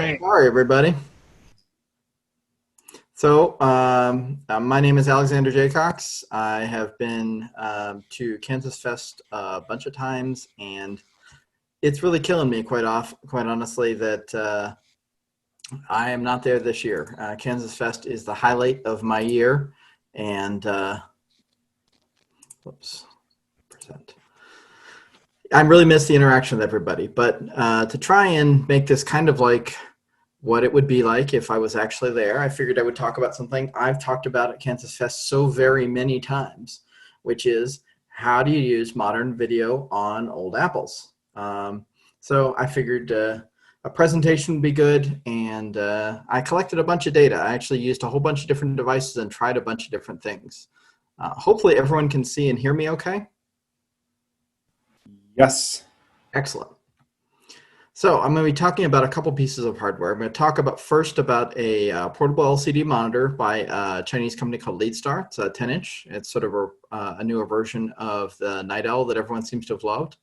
morning. Sorry, everybody. So, my name is Alexander Jacocks. I have been to KansasFest a bunch of times, and it's really killing me quite honestly, that I am not there this year. KansasFest is the highlight of my year, and whoops, percent. I really miss the interaction with everybody. But to try and make this kind of like what it would be like if I was actually there, I figured I would talk about something I've talked about at KansasFest so very many times, which is how do you use modern video on old Apples? So I figured a presentation would be good, and I collected a bunch of data. I actually used a whole bunch of different devices and tried a bunch of different things. Hopefully everyone can see and hear me okay. Yes. Excellent. So I'm going to be talking about a couple pieces of hardware. I'm going to talk about first about a portable LCD monitor by a Chinese company called Leadstar. It's a 10-inch. It's sort of a newer version of the Night Owl that everyone seems to have loved.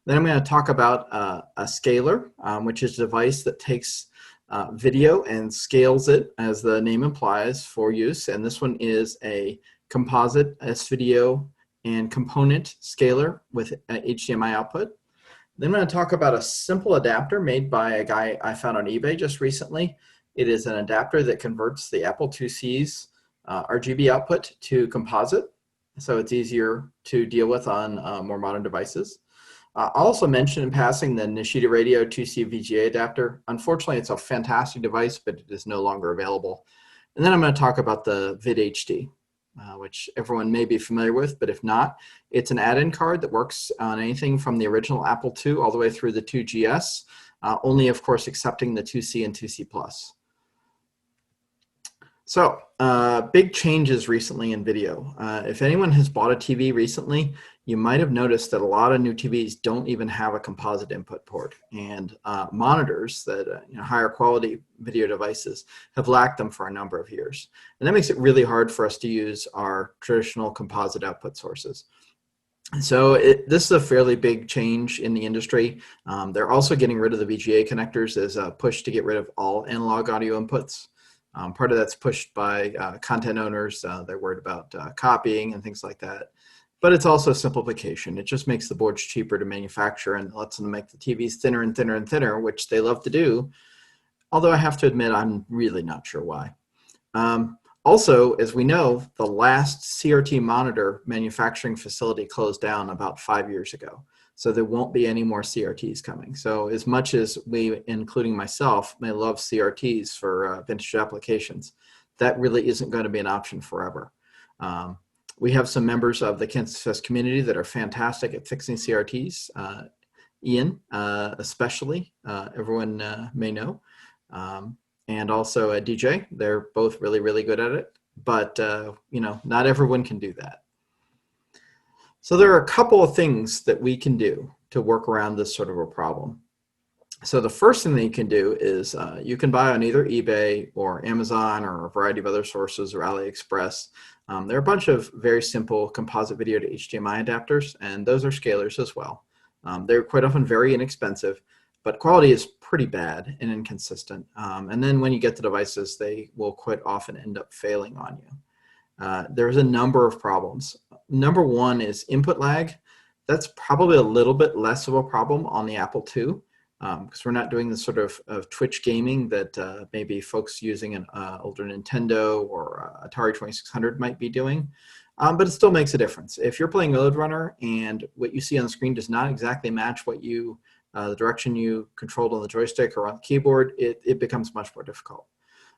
Then I'm going to talk about a scaler, which is a device that takes video and scales it, as the name implies, for use. And this one is a composite S-video and component scaler with HDMI output. Then I'm going to talk about a simple adapter made by a guy I found on eBay just recently. It is an adapter that converts the Apple IIc's RGB output to composite, so it's easier to deal with on more modern devices. I'll also mention in passing the Nishida Radio 2C VGA adapter. Unfortunately, it's a fantastic device, but it is no longer available. And then I'm going to talk about the VidHD, which everyone may be familiar with, but if not, it's an add-in card that works on anything from the original Apple II all the way through the 2GS, only of course accepting the 2C and 2C+. So big changes recently in video. If anyone has bought a TV recently, you might have noticed that a lot of new TVs don't even have a composite input port, and monitors that higher quality video devices have lacked them for a number of years. And that makes it really hard for us to use our traditional composite output sources. So this is a fairly big change in the industry. They're also getting rid of the VGA connectors as a push to get rid of all analog audio inputs. Part of that's pushed by content owners. They're worried about copying and things like that. But it's also simplification. It just makes the boards cheaper to manufacture and lets them make the TVs thinner and thinner and thinner, which they love to do. Although I have to admit, I'm really not sure why. Also, as we know, the last CRT monitor manufacturing facility closed down about 5 years ago. So there won't be any more CRTs coming. So as much as we, including myself, may love CRTs for vintage applications, that really isn't going to be an option forever. We have some members of the KansasFest community that are fantastic at fixing CRTs. Ian, especially, everyone may know. And also a DJ. They're both really, really good at it. But, not everyone can do that. So there are a couple of things that we can do to work around this sort of a problem. So the first thing that you can do is you can buy on either eBay or Amazon or a variety of other sources or AliExpress. There are a bunch of very simple composite video to HDMI adapters, and those are scalers as well. They're quite often very inexpensive, but quality is pretty bad and inconsistent. And then when you get the devices, they will quite often end up failing on you. There's a number of problems. Number one is input lag. That's probably a little bit less of a problem on the Apple II because we're not doing the sort of Twitch gaming that maybe folks using an older Nintendo or Atari 2600 might be doing. But it still makes a difference. If you're playing Road Runner and what you see on the screen does not exactly match what you the direction you controlled on the joystick or on the keyboard, it becomes much more difficult.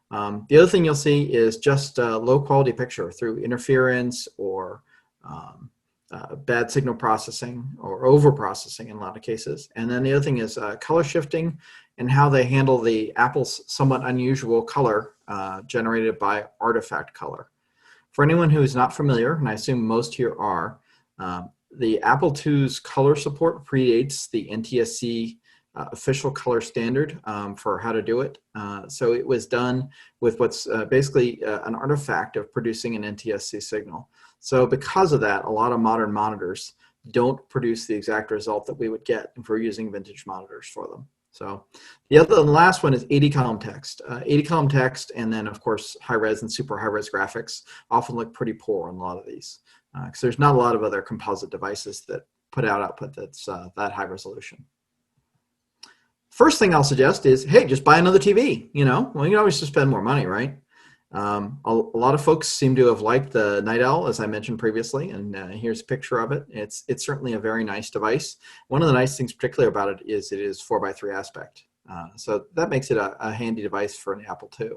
The other thing you'll see is just a low quality picture through interference or bad signal processing or over processing in a lot of cases. And then the other thing is color shifting and how they handle the Apple's somewhat unusual color generated by artifact color. For anyone who is not familiar, and I assume most here are, the Apple II's color support predates the NTSC official color standard for how to do it. So it was done with what's basically an artifact of producing an NTSC signal. So because of that, a lot of modern monitors don't produce the exact result that we would get if we're using vintage monitors for them. So the last one is 80 column text. 80 column text, and then of course high res and super high res graphics often look pretty poor on a lot of these because there's not a lot of other composite devices that put out output that's that high resolution. First thing I'll suggest is, hey, just buy another TV. You know, well, you can always just spend more money, right? A lot of folks seem to have liked the Night Owl, as I mentioned previously, and here's a picture of it. It's certainly a very nice device. One of the nice things particularly about it is 4:3 aspect. So that makes it a handy device for an Apple II.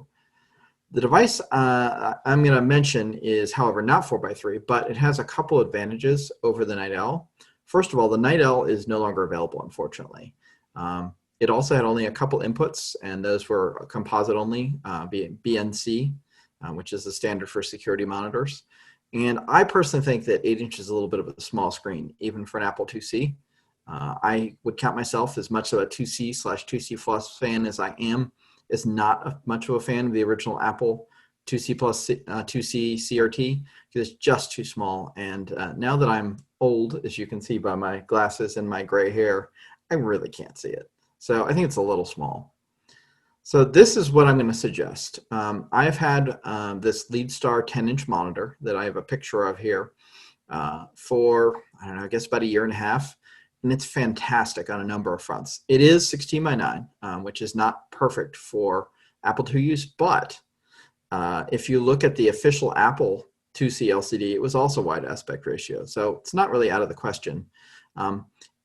The device I'm going to mention is, however, not 4:3, but it has a couple advantages over the Night Owl. First of all, the Night Owl is no longer available, unfortunately. It also had only a couple inputs, and those were composite only, BNC, which is the standard for security monitors. And I personally think that 8 inches is a little bit of a small screen, even for an Apple IIc. I would count myself as much of a 2C/2C Plus fan as I am, is not much of a fan of the original Apple 2C Plus 2C CRT, because it's just too small. And now that I'm old, as you can see by my glasses and my gray hair, I really can't see it. So I think it's a little small. So this is what I'm going to suggest. I've had this Leadstar 10-inch monitor that I have a picture of here for, I don't know, I guess about 1.5 years. And it's fantastic on a number of fronts. It is 16:9, which is not perfect for Apple II use, but if you look at the official Apple 2C LCD, it was also wide aspect ratio. So it's not really out of the question.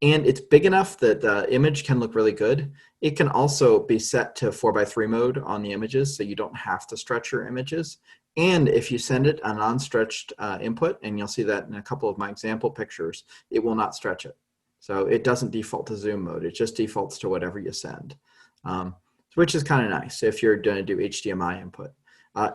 And it's big enough that the image can look really good. It can also be set to 4:3 mode on the images, so you don't have to stretch your images. And if you send it a non-stretched input, and you'll see that in a couple of my example pictures, it will not stretch it. So it doesn't default to zoom mode. It just defaults to whatever you send, which is kind of nice if you're going to do HDMI input.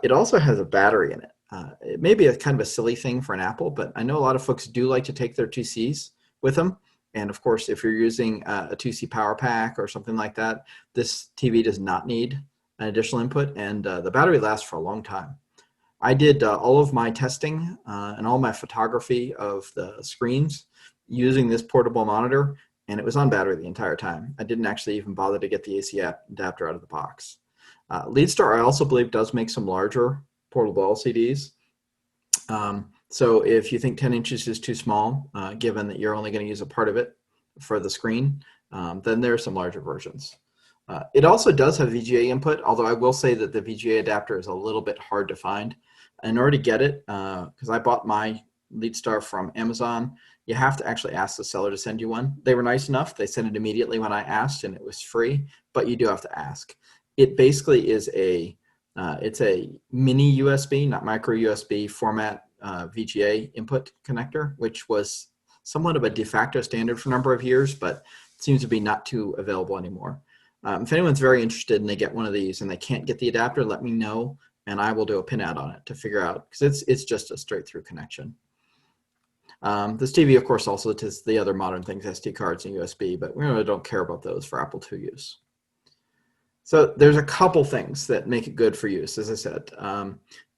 It also has a battery in it. It may be a kind of a silly thing for an Apple, but I know a lot of folks do like to take their 2Cs with them. And of course, if you're using a 2C power pack or something like that, this TV does not need an additional input, and the battery lasts for a long time. I did all of my testing and all my photography of the screens using this portable monitor, and it was on battery the entire time. I didn't actually even bother to get the AC adapter out of the box. Leadstar, I also believe, does make some larger portable LCDs. So if you think 10 inches is too small, given that you're only going to use a part of it for the screen, then there are some larger versions. It also does have VGA input, although I will say that the VGA adapter is a little bit hard to find. In order to get it, because I bought my Leadstar from Amazon, you have to actually ask the seller to send you one. They were nice enough. They sent it immediately when I asked, and it was free, but you do have to ask. It basically is it's a mini USB, not micro USB format VGA input connector, which was somewhat of a de facto standard for a number of years, but seems to be not too available anymore. If anyone's very interested and they get one of these and they can't get the adapter, let me know, and I will do a pinout on it to figure out, because it's just a straight through connection. This TV, of course, also does the other modern things, SD cards and USB, but we really don't care about those for Apple II use. So there's a couple things that make it good for use, as I said.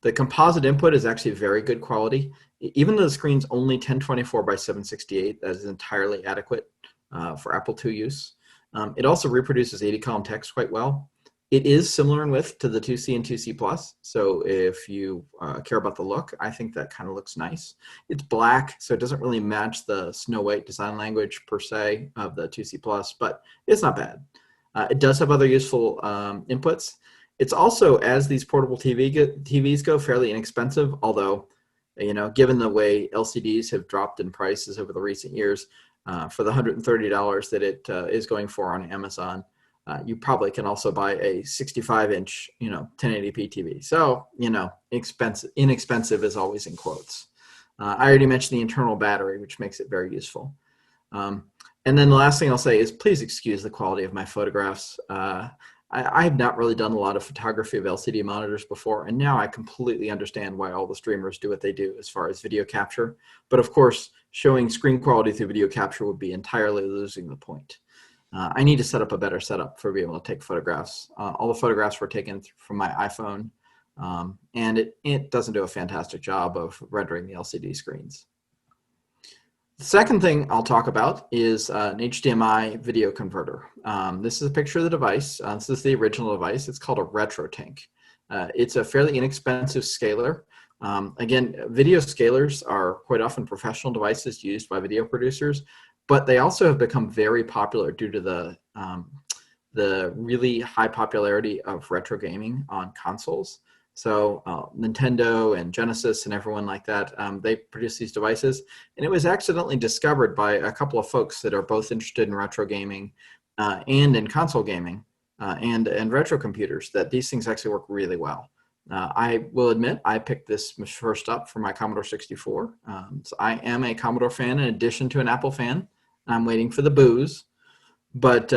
The composite input is actually very good quality. Even though the screen's only 1024 by 768, that is entirely adequate for Apple II use. It also reproduces 80 column text quite well. It is similar in width to the 2C and 2C Plus, so if you care about the look, I think that kind of looks nice. It's black, so it doesn't really match the Snow White design language per se of the 2C Plus, but it's not bad. It does have other useful inputs. It's also, as these portable TVs go, fairly inexpensive, although, you know, given the way LCDs have dropped in prices over the recent years, for the $130 that it is going for on Amazon, you probably can also buy a 65-inch, 1080p TV. So, inexpensive is always in quotes. I already mentioned the internal battery, which makes it very useful. And then the last thing I'll say is, please excuse the quality of my photographs. I have not really done a lot of photography of LCD monitors before, and now I completely understand why all the streamers do what they do as far as video capture. But of course, showing screen quality through video capture would be entirely losing the point. I need to set up a better setup for being able to take photographs. All the photographs were taken from my iPhone, and it doesn't do a fantastic job of rendering the LCD screens. The second thing I'll talk about is an HDMI video converter. This is a picture of the device. This is the original device. It's called a Retrotink. It's a fairly inexpensive scaler. Again, video scalers are quite often professional devices used by video producers, but they also have become very popular due to the really high popularity of retro gaming on consoles. So Nintendo and Genesis and everyone like that, they produce these devices. And it was accidentally discovered by a couple of folks that are both interested in retro gaming and in console gaming and retro computers, that these things actually work really well. I will admit I picked this first up for my Commodore 64. So I am a Commodore fan in addition to an Apple fan. I'm waiting for the booze. But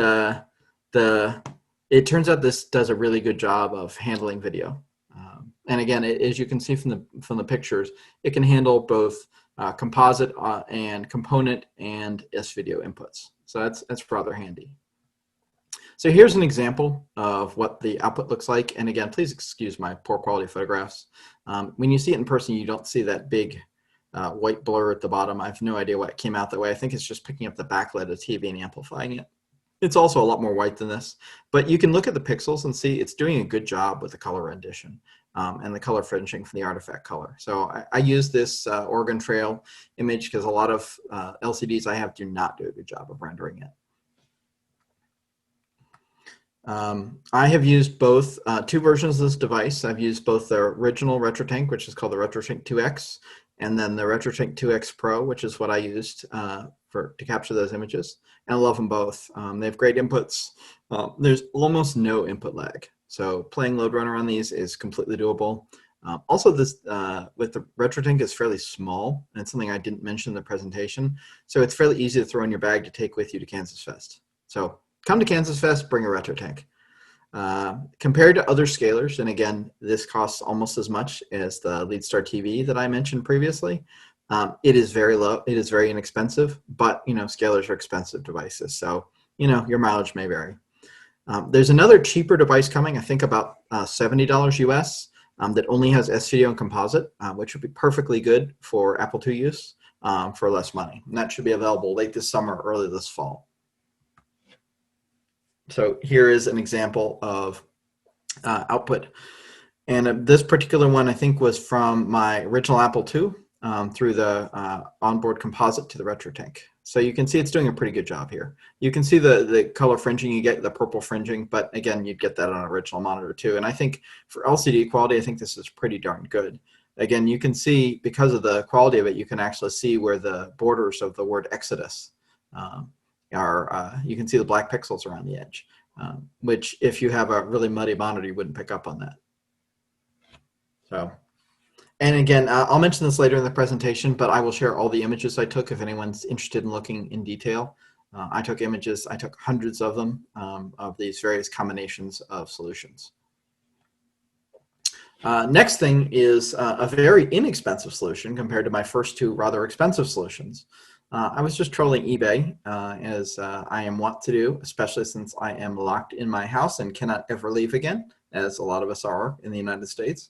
it turns out this does a really good job of handling video. And again, as you can see from the pictures, it can handle both composite and component and S-video inputs. So that's rather handy. So here's an example of what the output looks like. And again, please excuse my poor quality photographs. When you see it in person, you don't see that big white blur at the bottom. I have no idea why it came out that way. I think it's just picking up the backlight of the TV and amplifying it. It's also a lot more white than this, but you can look at the pixels and see it's doing a good job with the color rendition and the color fringing from the artifact color. So I use this Oregon Trail image because a lot of LCDs I have do not do a good job of rendering it. I have used both two versions of this device. I've used both the original Retrotink, which is called the Retrotink 2X, and then the Retrotink 2X Pro, which is what I used to capture those images. And I love them both. They have great inputs. There's almost no input lag. So playing Load Runner on these is completely doable. Also, this with the Retrotink is fairly small, and it's something I didn't mention in the presentation. So it's fairly easy to throw in your bag to take with you to KansasFest. So come to KansasFest, bring a Retrotink. Compared to other scalers, and again, this costs almost as much as the Leadstar TV that I mentioned previously. It is very low. It is very inexpensive, but scalers are expensive devices, so your mileage may vary. There's another cheaper device coming, I think about $70 US, that only has S-video and composite, which would be perfectly good for Apple II use for less money. And that should be available late this summer, early this fall. So here is an example of output. And this particular one, I think, was from my original Apple II through the onboard composite to the Retrotink. So you can see it's doing a pretty good job here. You can see the color fringing, you get the purple fringing, but again, you'd get that on an original monitor too. And I think for LCD quality, I think this is pretty darn good. Again, you can see, because of the quality of it, you can actually see where the borders of the word Exodus you can see the black pixels around the edge, which if you have a really muddy monitor, you wouldn't pick up on that. So, and again, I'll mention this later in the presentation, but I will share all the images I took if anyone's interested in looking in detail. I took images, I took hundreds of them of these various combinations of solutions. Next thing is a very inexpensive solution compared to my first two rather expensive solutions. I was just trolling eBay, as I am wont to do, especially since I am locked in my house and cannot ever leave again, as a lot of us are in the United States.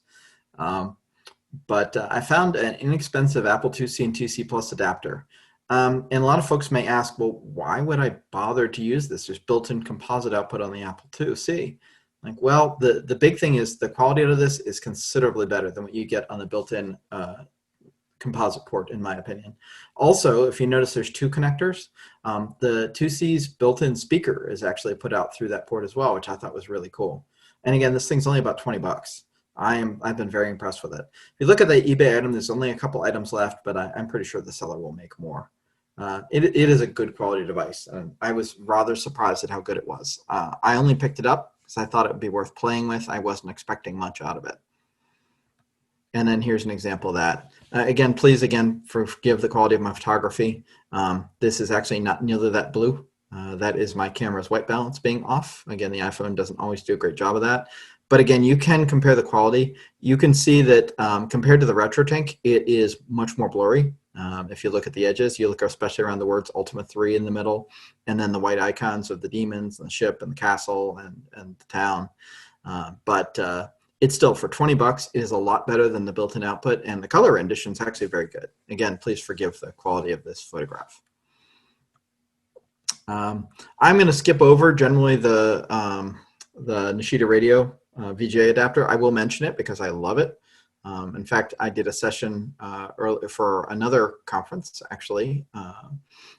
But I found an inexpensive Apple IIc and IIc Plus adapter. And a lot of folks may ask, well, why would I bother to use this? There's built-in composite output on the Apple IIc. Like, well, the big thing is the quality of this is considerably better than what you get on the built-in composite port, in my opinion. Also, if you notice, there's two connectors. The IIc's built-in speaker is actually put out through that port as well, which I thought was really cool. And again, this thing's only about 20 bucks. I've been very impressed with it. If you look at the eBay item, there's only a couple items left, but I'm pretty sure the seller will make more. It is a good quality device, and I was rather surprised at how good it was. I only picked it up because I thought it would be worth playing with. I wasn't expecting much out of it. And then here's an example of that. Again, please, forgive the quality of my photography. This is actually not nearly that blue. That is my camera's white balance being off. Again, the iPhone doesn't always do a great job of that. But again, you can compare the quality. You can see that compared to the Retrotink, it is much more blurry. If you look at the edges, you look especially around the words Ultima 3 in the middle, and then the white icons of the demons and the ship and the castle and the town. But it's still, for 20 bucks, it is a lot better than the built-in output, and the color rendition is actually very good. Again, please forgive the quality of this photograph. I'm going to skip over generally the Nishida Radio VGA adapter. I will mention it because I love it. In fact, I did a session early for another conference, actually,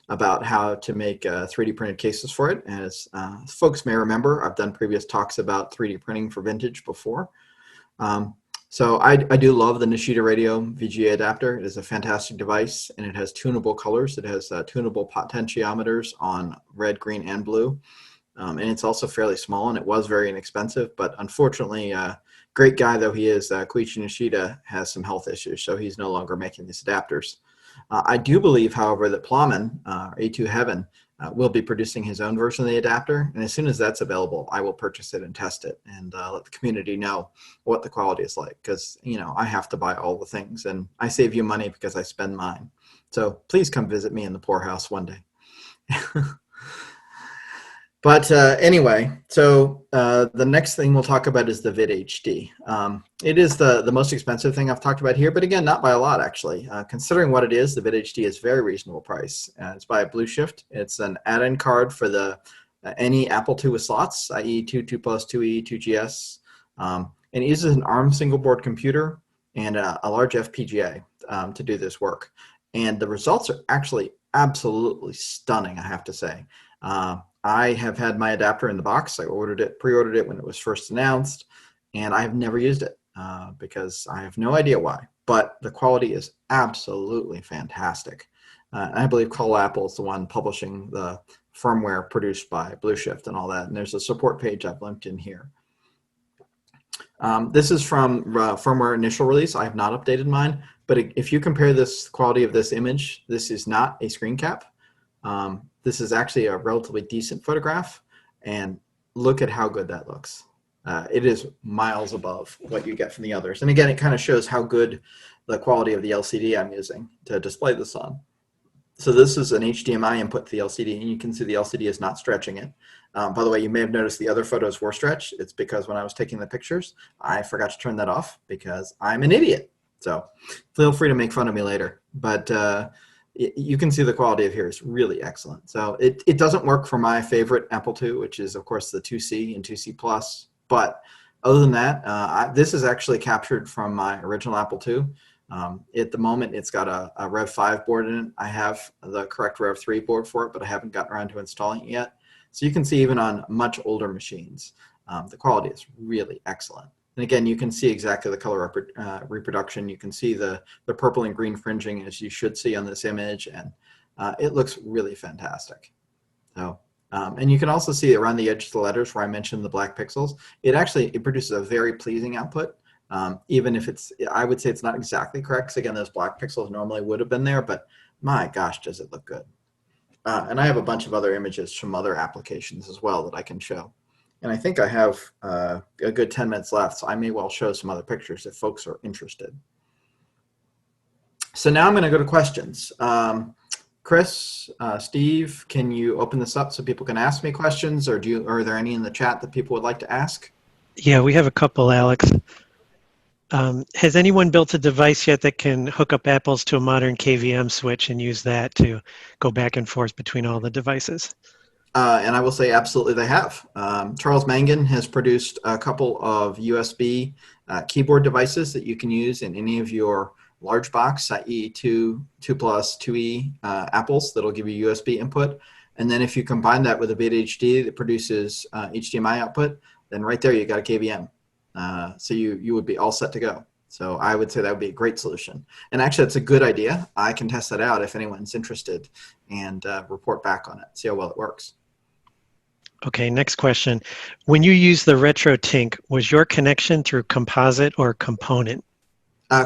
about how to make 3D printed cases for it. As folks may remember, I've done previous talks about 3D printing for vintage before. So I do love the Nishida Radio VGA adapter. It is a fantastic device, and it has tunable colors. It has tunable potentiometers on red, green, and blue. And it's also fairly small, and it was very inexpensive. But unfortunately, great guy though he is, Koichi Nishida has some health issues, so he's no longer making these adapters. I do believe, however, that Plowman, A2 Heaven, will be producing his own version of the adapter, and as soon as that's available, I will purchase it and test it and let the community know what the quality is like, because, you know, I have to buy all the things, and I save you money because I spend mine. So please come visit me in the poorhouse one day. But anyway, so the next thing we'll talk about is the VidHD. It is the most expensive thing I've talked about here, but again, not by a lot, actually. Considering what it is, the VidHD is very reasonable price. It's by Blue Shift. It's an add-in card for the any Apple II with slots, i.e. 2, 2 Plus, 2E, 2GS. And it uses an ARM single board computer and a large FPGA to do this work. And the results are actually absolutely stunning, I have to say. I have had my adapter in the box. I pre-ordered it when it was first announced, and I have never used it because I have no idea why. But the quality is absolutely fantastic. I believe Call Apple is the one publishing the firmware produced by Blue Shift and all that. And there's a support page I've linked in here. This is from firmware initial release. I have not updated mine, but if you compare this quality of this image, this is not a screen cap. This is actually a relatively decent photograph, and look at how good that looks. It is miles above what you get from the others. And again, it kind of shows how good the quality of the LCD I'm using to display this on. So this is an HDMI input to the LCD, and you can see the LCD is not stretching it. By the way, you may have noticed the other photos were stretched. It's because when I was taking the pictures, I forgot to turn that off because I'm an idiot. So feel free to make fun of me later. But you can see the quality of here is really excellent. So it doesn't work for my favorite Apple II, which is, of course, the 2C and 2C Plus. But other than that, this is actually captured from my original Apple II. At the moment, it's got a Rev 5 board in it. I have the correct Rev 3 board for it, but I haven't gotten around to installing it yet. So you can see even on much older machines, the quality is really excellent. And again, you can see exactly the color reproduction. You can see the purple and green fringing, as you should see on this image, and it looks really fantastic. So, and you can also see around the edge of the letters where I mentioned the black pixels. It produces a very pleasing output, even if I would say it's not exactly correct, because again, those black pixels normally would have been there, but my gosh, does it look good. And I have a bunch of other images from other applications as well that I can show. And I think I have a good 10 minutes left, so I may well show some other pictures if folks are interested. So now I'm going to go to questions. Chris, Steve, can you open this up so people can ask me questions, or are there any in the chat that people would like to ask? Yeah, we have a couple, Alex. Has anyone built a device yet that can hook up apples to a modern KVM switch and use that to go back and forth between all the devices? And I will say absolutely they have. Charles Mangan has produced a couple of USB keyboard devices that you can use in any of your large box, i.e. 2 Plus, 2E apples that'll give you USB input. And then if you combine that with a VidHD that produces HDMI output, then right there you got a KVM. So you would be all set to go. So I would say that would be a great solution. And actually, it's a good idea. I can test that out if anyone's interested and report back on it, see how well it works. Okay, next question. When you use the Retrotink, was your connection through composite or component?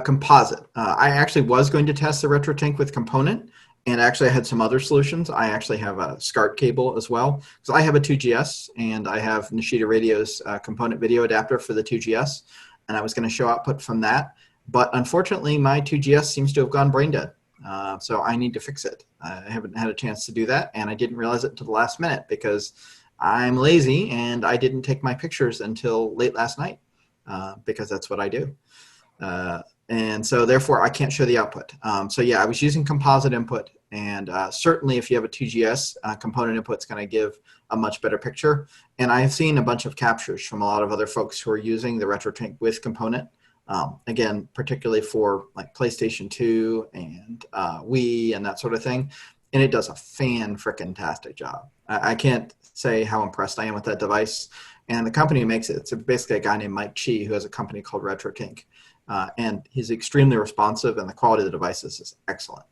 Composite. I actually was going to test the Retrotink with component, and actually I had some other solutions. I actually have a SCART cable as well. So I have a 2GS, and I have Nishida Radio's component video adapter for the 2GS, and I was going to show output from that. But unfortunately, my 2GS seems to have gone brain dead. So I need to fix it. I haven't had a chance to do that, and I didn't realize it until the last minute because I'm lazy and I didn't take my pictures until late last night. because that's what I do. And so therefore I can't show the output. So yeah, I was using composite input, and certainly if you have a 2GS component input, it's going to give a much better picture. And I have seen a bunch of captures from a lot of other folks who are using the Retrotink with component. Again, particularly for like PlayStation 2 and Wii and that sort of thing. And it does a fan-frickin-tastic job. I can't say how impressed I am with that device. And the company who makes it, it's basically a guy named Mike Chi who has a company called Retrotink. And he's extremely responsive, and the quality of the devices is excellent.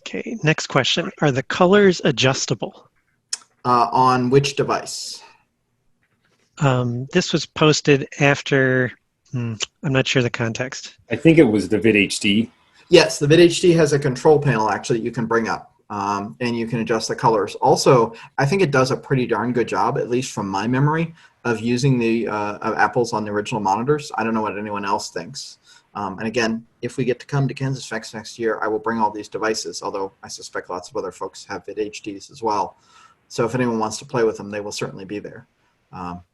Okay, next question. Are the colors adjustable? On which device? This was posted after, I'm not sure the context. I think it was the VidHD. Yes, the VidHD has a control panel actually that you can bring up, and you can adjust the colors. Also, I think it does a pretty darn good job, at least from my memory, of using the of Apples on the original monitors. I don't know what anyone else thinks. And again, if we get to come to KansasFest next year, I will bring all these devices, although I suspect lots of other folks have VidHDs as well. So if anyone wants to play with them, they will certainly be there.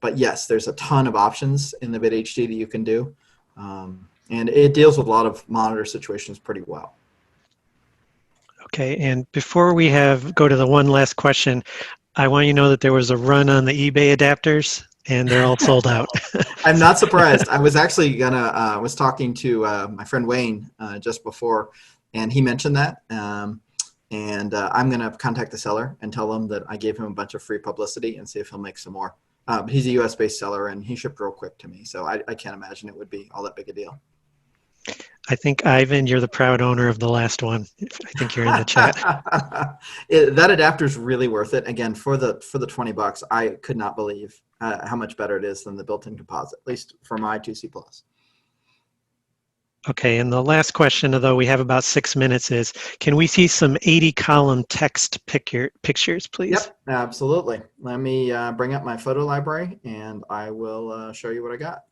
But yes, there's a ton of options in the VidHD that you can do. And it deals with a lot of monitor situations pretty well. Okay, and before we go to the one last question, I want you to know that there was a run on the eBay adapters, and they're all sold out. I'm not surprised. I was actually was talking to my friend Wayne just before, and he mentioned that. I'm gonna contact the seller and tell them that I gave him a bunch of free publicity and see if he'll make some more. He's a US-based seller, and he shipped real quick to me, so I can't imagine it would be all that big a deal. I think, Ivan, you're the proud owner of the last one. I think you're in the chat. That adapter is really worth it. Again, for the $20, I could not believe how much better it is than the built-in composite, at least for my 2C+. Okay, and the last question, although we have about 6 minutes, is can we see some 80-column text pictures, please? Yep, absolutely. Let me bring up my photo library, and I will show you what I got.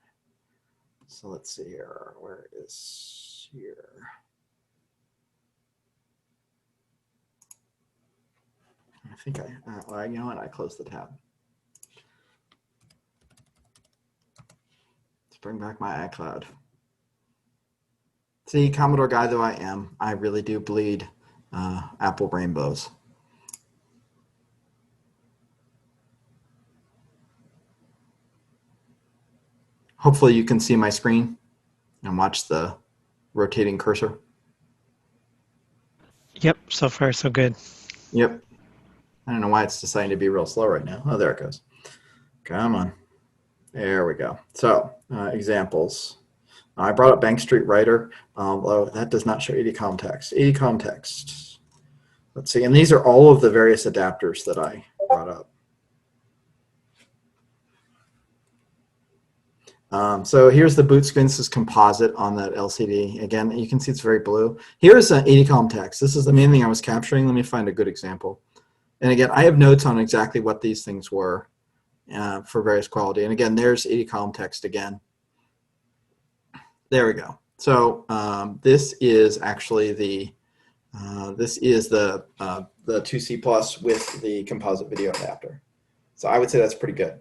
So let's see here. Where is here? I think well, you know what? I closed the tab. Let's bring back my iCloud. See, Commodore guy though I am, I really do bleed Apple rainbows. Hopefully you can see my screen and watch the rotating cursor. Yep, so far so good. Yep. I don't know why it's deciding to be real slow right now. Oh, there it goes. Come on. There we go. So examples. I brought up Bank Street Writer, although that does not show 80-column text. 80-column text. Let's see. And these are all of the various adapters that I brought up. So here's the boot screen. This is composite on that LCD. Again, you can see it's very blue. Here's an 80-column text. This is the main thing I was capturing. Let me find a good example. And again, I have notes on exactly what these things were for various quality. And again, there's 80-column text again. There we go. So this is actually the 2C Plus with the composite video adapter. So I would say that's pretty good.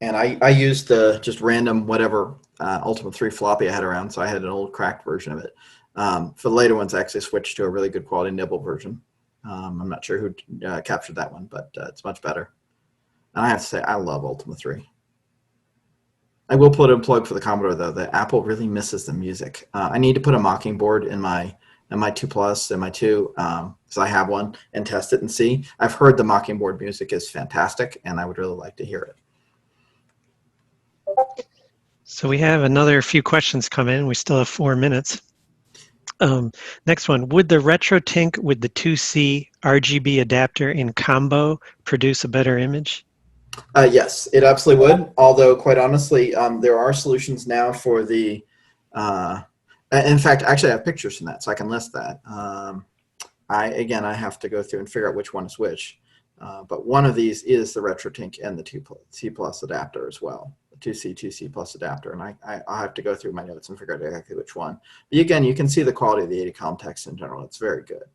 And I used the just random whatever Ultima 3 floppy I had around, so I had an old cracked version of it. For the later ones, I actually switched to a really good quality nibble version. I'm not sure who captured that one, but it's much better. And I have to say, I love Ultima 3. I will put a plug for the Commodore, though. The Apple really misses the music. I need to put a Mockingbird in my 2 Plus and my 2, because I have one, and test it and see. I've heard the Mockingbird music is fantastic, and I would really like to hear it. So we have another few questions come in. We still have 4 minutes. Next one, would the Retrotink with the 2C RGB adapter in combo produce a better image? Yes, it absolutely would. Although, quite honestly, there are solutions now for the. In fact, actually, I have pictures from that, so I can list that. I have to go through and figure out which one is which. But one of these is the Retrotink and the 2C Plus adapter as well, the 2C Plus adapter. And I'll have to go through my notes and figure out exactly which one. But again, you can see the quality of the 80-column text in general. It's very good.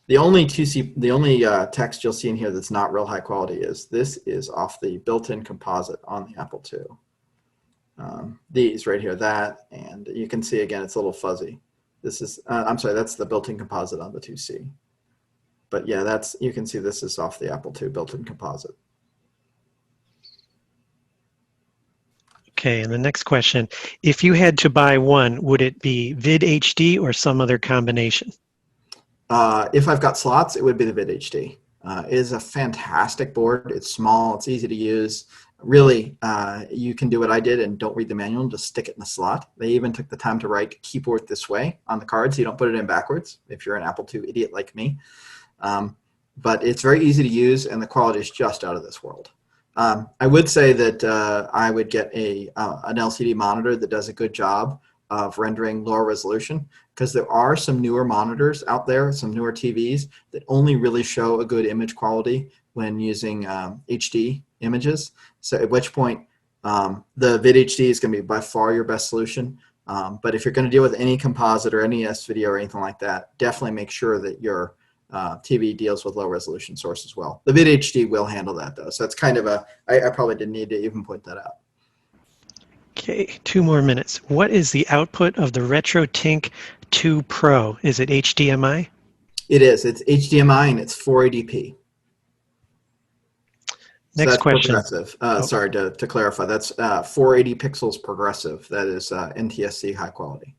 The only text you'll see in here that's not real high quality is this is off the built-in composite on the Apple II. These right here, that, and you can see again, it's a little fuzzy. This is, I'm sorry, that's the built-in composite on the 2C. But yeah, you can see this is off the Apple II built-in composite. Okay, and the next question, if you had to buy one, would it be VidHD or some other combination? If I've got slots, it would be the VidHD. It is a fantastic board. It's small, it's easy to use. Really, you can do what I did and don't read the manual and just stick it in the slot. They even took the time to write keyboard this way on the card so you don't put it in backwards if you're an Apple II idiot like me. But it's very easy to use and the quality is just out of this world. I would say that I would get an LCD monitor that does a good job of rendering lower resolution, because there are some newer monitors out there, some newer TVs that only really show a good image quality when using HD images. So at which point the VidHD is going to be by far your best solution. But if you're going to deal with any composite or any S-video or anything like that, definitely make sure that your TV deals with low resolution source as well. The VidHD will handle that though. So it's kind of I probably didn't need to even point that out. Okay, 2 more minutes. What is the output of the Retrotink 2 Pro? Is it HDMI? It is. It's HDMI and it's 480p. Next so question. Progressive. Sorry, to clarify, that's 480 pixels progressive. That is NTSC high quality.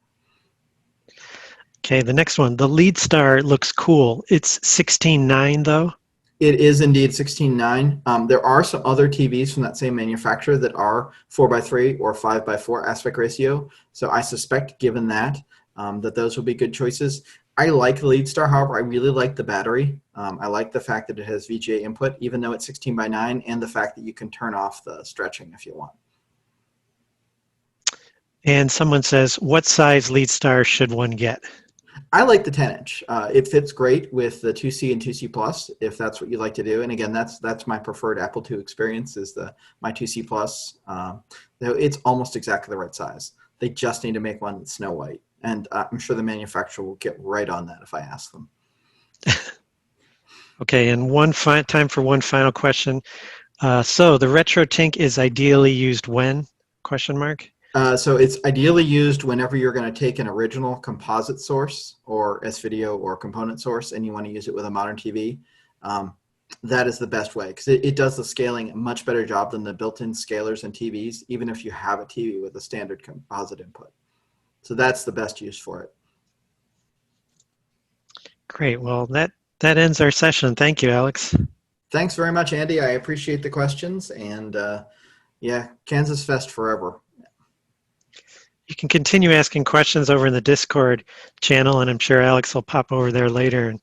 Okay, the next one. The Leadstar looks cool. It's 16:9 though. It is indeed 16:9. There are some other TVs from that same manufacturer that are 4:3 or 5:4 aspect ratio. So I suspect, given that, that those will be good choices. I like the Leadstar, however, I really like the battery. I like the fact that it has VGA input, even though it's 16:9, and the fact that you can turn off the stretching if you want. And someone says, what size Leadstar should one get? I like the 10-inch. It fits great with the 2C and 2C Plus, if that's what you like to do. And again, that's my preferred Apple II experience, is my 2C Plus. It's almost exactly the right size. They just need to make one that's Snow White. And I'm sure the manufacturer will get right on that if I ask them. Okay, and time for one final question. So the Retrotink is ideally used when? Question mark. So it's ideally used whenever you're going to take an original composite source or S-video or component source and you want to use it with a modern TV. That is the best way, because it does the scaling a much better job than the built-in scalers and TVs, even if you have a TV with a standard composite input. So that's the best use for it. Great. Well, that ends our session. Thank you, Alex. Thanks very much, Andy. I appreciate the questions. And yeah, KansasFest forever. You can continue asking questions over in the Discord channel, and I'm sure Alex will pop over there later and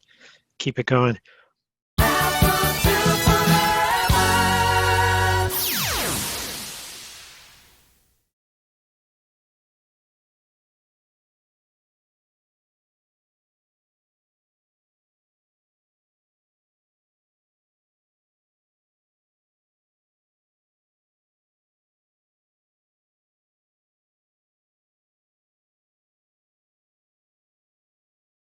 keep it going.